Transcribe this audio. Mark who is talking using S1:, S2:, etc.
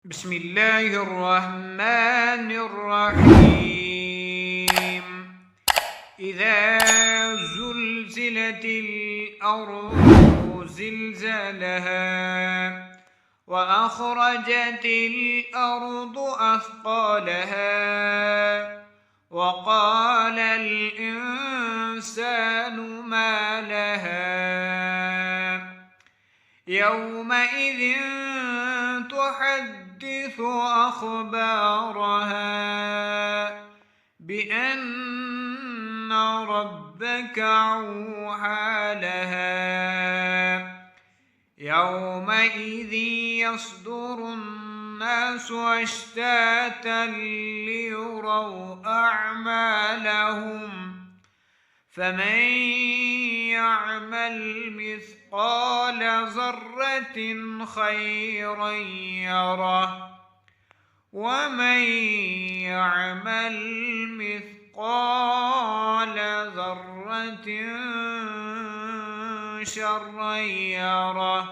S1: بسم الله الرحمن الرحيم. إذا زلزلت الأرض زلزالها وأخرجت الأرض أثقالها وقال الإنسان ما لها يومئذ تحدث أخبارها بأن ربك أوحى لها يومئذ يصدر الناس أشتاتا ليروا أعمالهم فمن يعمل مثقال ذرة خيرا يره ومن يعمل مثقال ذرة شرا يره.